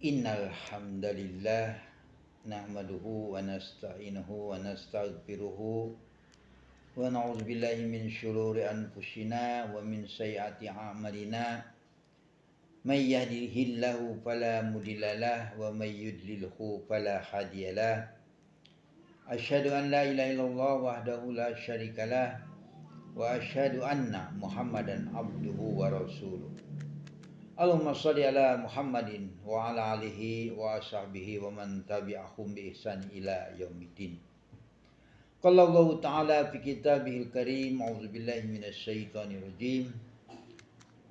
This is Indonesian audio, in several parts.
Innal hamdalillah nahmaduhu wa nasta'inuhu wa nastaghfiruhu wa na'udzu billahi min syururi anfusina wa min sayyiati a'malina may yahdihillahu fala mudhillalah wa may yudlilhu fala hadiyalah. Asyhadu an la ilaha illallah wahdahu la syarikalah wa asyhadu anna Muhammadan abduhu wa rasuluh. Allahumma sholli ala Muhammadin wa ala alihi wa sahbihi wa man tabi'ahum bi ihsan ila yaumiddin. Qala Allah ta'ala fi kitabihil karim, a'udzu billahi minasy syaithanir rajim.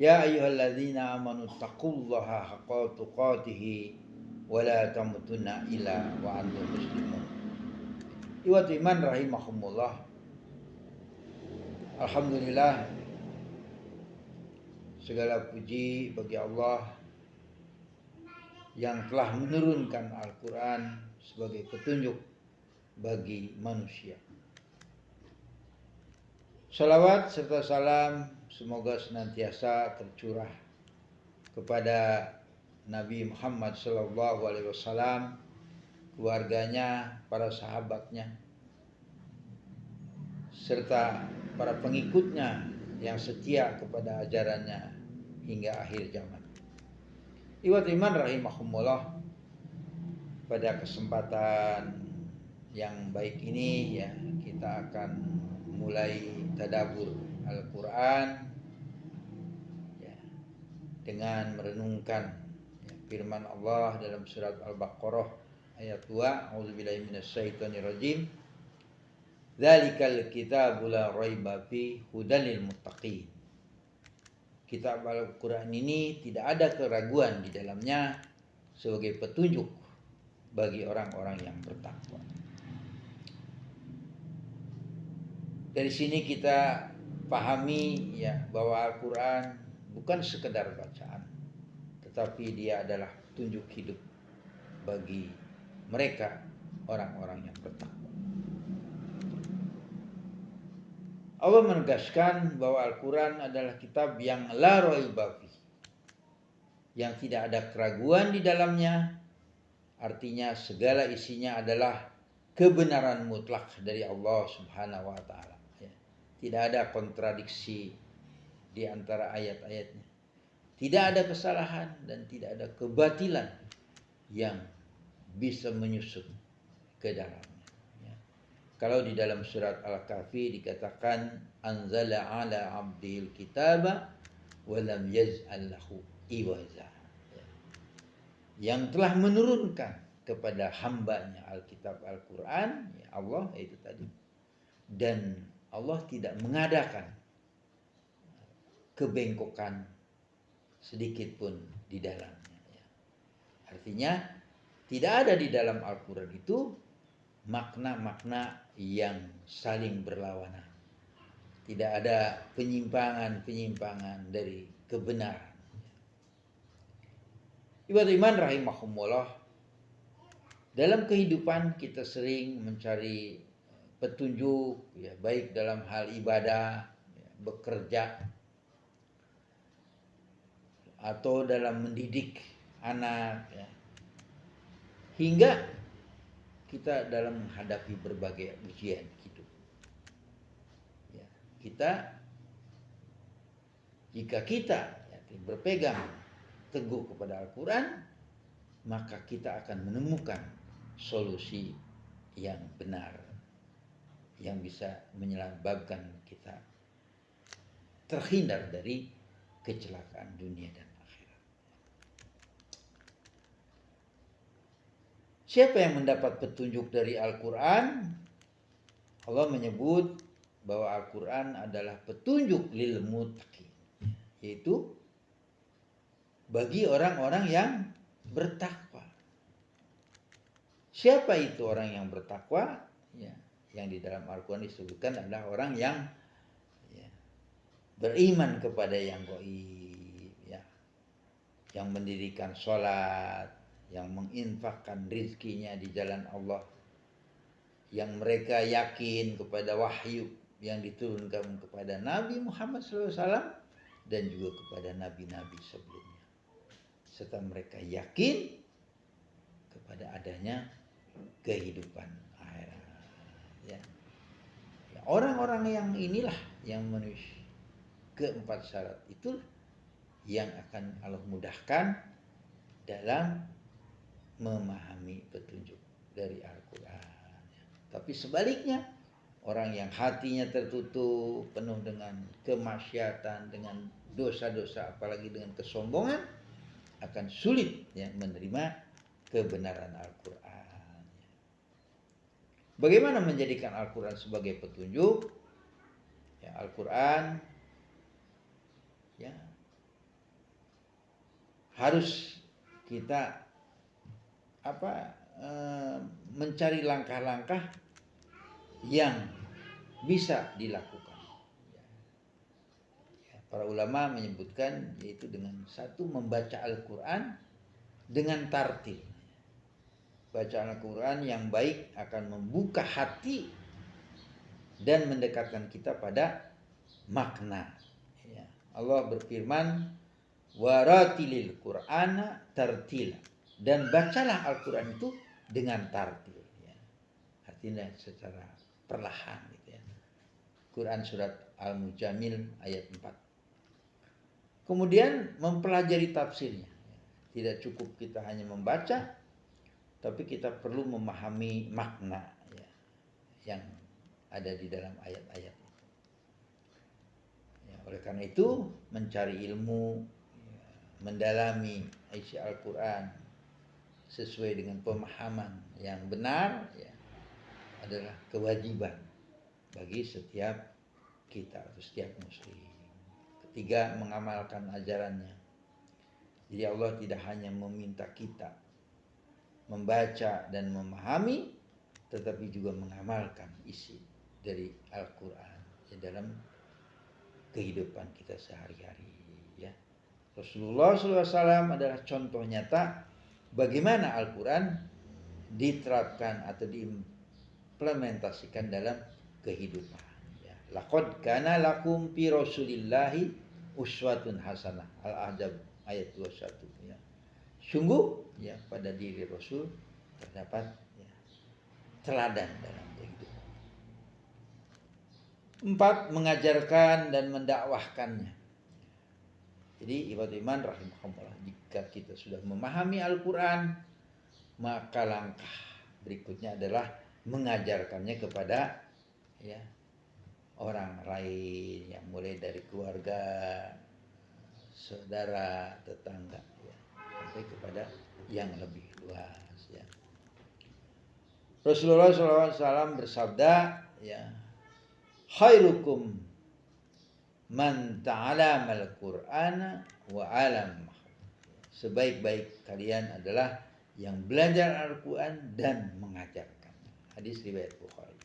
Ya ayyuhalladzina amanu taqullaha haqqa tuqatih wa la tamutunna illa wa antum muslimun. Ikhwati iman rahimahumullah. Alhamdulillah, segala puji bagi Allah yang telah menurunkan Al-Quran sebagai petunjuk bagi manusia. Salawat serta salam semoga senantiasa tercurah kepada Nabi Muhammad SAW, keluarganya, para sahabatnya, serta para pengikutnya yang setia kepada ajarannya hingga akhir zaman. Ikhwati iman rahimahumullah, pada kesempatan yang baik ini ya, kita akan mulai tadabbur Al-Quran ya, dengan merenungkan ya, firman Allah dalam surat Al-Baqarah ayat 2, a'udzubillahi minasyaitonirrajim. Dzalikal kitabu la raiba fi hudal lil muttaqin. Kitab Al-Quran ini tidak ada keraguan di dalamnya sebagai petunjuk bagi orang-orang yang bertakwa. Dari sini kita pahami ya bahwa Al-Quran bukan sekedar bacaan, tetapi dia adalah petunjuk hidup bagi mereka orang-orang yang bertakwa. Allah menegaskan bahwa Al-Quran adalah kitab yang la raiba fi, yang tidak ada keraguan di dalamnya. Artinya segala isinya adalah kebenaran mutlak dari Allah Subhanahu wa taala. Tidak ada kontradiksi di antara ayat-ayatnya. Tidak ada kesalahan dan tidak ada kebatilan yang bisa menyusup ke dalamnya. Kalau di dalam surat Al-Kahfi dikatakan anzala ala abdil kitaba wa lam yaz'al lahu iwaza. Yang telah menurunkan kepada hambanya Alkitab Al-Quran, ya Allah itu tadi. Dan Allah tidak mengadakan kebengkokan sedikit pun di dalamnya. Artinya tidak ada di dalam Al-Quran itu makna-makna yang saling berlawanan. Tidak ada penyimpangan-penyimpangan dari kebenaran. Ibadah iman rahimahumullah, dalam kehidupan kita sering mencari petunjuk ya, baik dalam hal ibadah, ya, bekerja, atau dalam mendidik anak ya. Hingga kita dalam menghadapi berbagai ujian hidup. Ya, jika kita ya, berpegang teguh kepada Al-Quran, maka kita akan menemukan solusi yang benar, yang bisa menyelamatkan kita terhindar dari kecelakaan dunia dan akhirat. Siapa yang mendapat petunjuk dari Al-Quran? Allah menyebut bahwa Al-Quran adalah petunjuk lil muttaqin, yaitu bagi orang-orang yang bertakwa. Siapa itu orang yang bertakwa? Ya, yang di dalam Al-Quran disebutkan adalah orang yang ya, beriman kepada yang gaib, ya, yang mendirikan sholat, yang menginfakkan rizkinya di jalan Allah, yang mereka yakin kepada wahyu yang diturunkan kepada Nabi Muhammad SAW dan juga kepada nabi-nabi sebelumnya, serta mereka yakin pada adanya kehidupan akhirat. Ya. Orang-orang yang inilah yang menulis keempat syarat itu yang akan Allah mudahkan dalam memahami petunjuk dari Al-Quran. Tapi sebaliknya, orang yang hatinya tertutup, penuh dengan kemaksiatan, dengan dosa-dosa, apalagi dengan kesombongan, akan sulit menerima kebenaran Al-Quran. Bagaimana menjadikan Al-Quran sebagai petunjuk? Ya, Al-Quran harus kita mencari langkah-langkah yang bisa dilakukan. Para ulama menyebutkan yaitu dengan satu, membaca Al-Quran dengan tartil. Bacaan Al-Quran yang baik akan membuka hati dan mendekatkan kita pada makna. Allah berfirman, waratilil Qur'ana tartila, dan bacalah Al-Quran itu dengan tartil, artinya secara perlahan gitu ya. Quran surat Al-Mujamil ayat 4. Kemudian mempelajari tafsirnya. Tidak cukup kita hanya membaca, tapi kita perlu memahami makna yang ada di dalam ayat-ayat itu. Oleh karena itu, mencari ilmu, mendalami isi Al-Quran sesuai dengan pemahaman yang benar adalah kewajiban bagi setiap kita atau setiap muslim. Ketiga, mengamalkan ajarannya. Jadi Allah tidak hanya meminta kita membaca dan memahami, tetapi juga mengamalkan isi dari Al-Quran dalam kehidupan kita sehari-hari. Rasulullah SAW adalah contoh nyata bagaimana Al-Quran diterapkan atau diimplementasikan dalam kehidupan. Laqad kana lakum fi Rasulillahi uswatun hasanah. Al-Ahzab ayat 21. Sungguh pada diri Rasul terdapat teladan dalam kehidupan. 4, mengajarkan dan mendakwahkannya. Jadi ibadah iman rahimahumullah, jika kita sudah memahami Al-Quran, maka langkah berikutnya adalah mengajarkannya kepada orang lain, yang mulai dari keluarga, saudara, tetangga, sampai kepada yang lebih luas. Rasulullah SAW bersabda, khairukum man ta'alamal Qur'ana wa 'alam. Sebaik-baik kalian adalah yang belajar Al-Quran dan mengajarkan. Hadis riwayat Bukhari.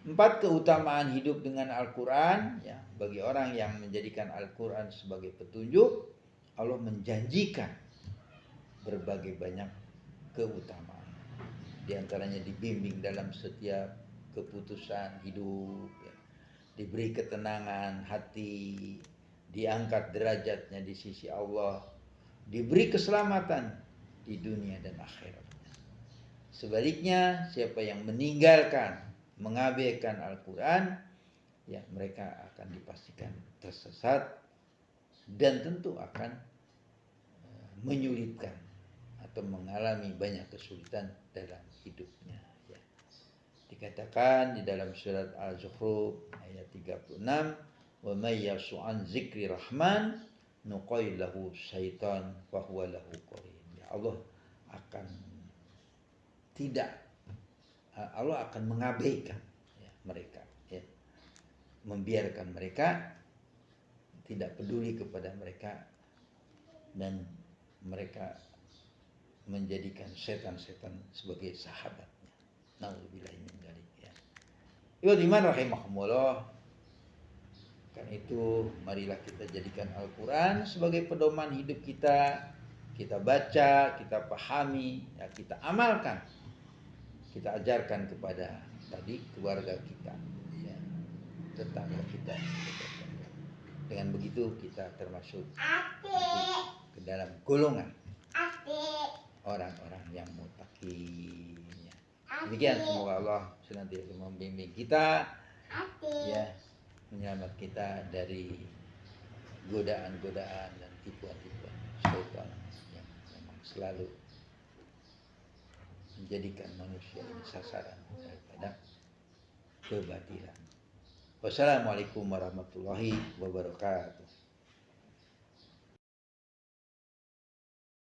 4, keutamaan hidup dengan Al-Quran. Bagi orang yang menjadikan Al-Quran sebagai petunjuk, Allah menjanjikan berbagai banyak keutamaan. Di antaranya dibimbing dalam setiap keputusan hidup, diberi ketenangan hati, diangkat derajatnya di sisi Allah, diberi keselamatan di dunia dan akhirat. Sebaliknya, siapa yang meninggalkan, mengabaikan Al-Quran, mereka akan dipastikan tersesat dan tentu akan menyulitkan atau mengalami banyak kesulitan dalam hidupnya. Dikatakan di dalam surat Al-Zukhruf ayat 36, wa may yas'u an dzikri rahman nuqayyid lahu syaitan fa huwa lahu qarin. Allah akan mengabaikan mereka, membiarkan mereka, tidak peduli kepada mereka, dan mereka menjadikan setan-setan sebagai sahabatnya. Nauzubillahi min dzalik. Iman rahimahumullah. Karena itu marilah kita jadikan Al-Quran sebagai pedoman hidup kita. Kita baca, kita pahami, kita amalkan, kita ajarkan kepada keluarga kita, tetangga kita. Dengan begitu kita termasuk ke dalam golongan orang-orang mustaqim. Ya. Demikian, semoga Allah senantiasa membimbing kita, ya, menyelamat kita dari godaan-godaan dan tipuan-tipuan syaitan yang memang selalu menjadikan manusia ini sasaran daripada kebatilan. Wassalamualaikum warahmatullahi wabarakatuh.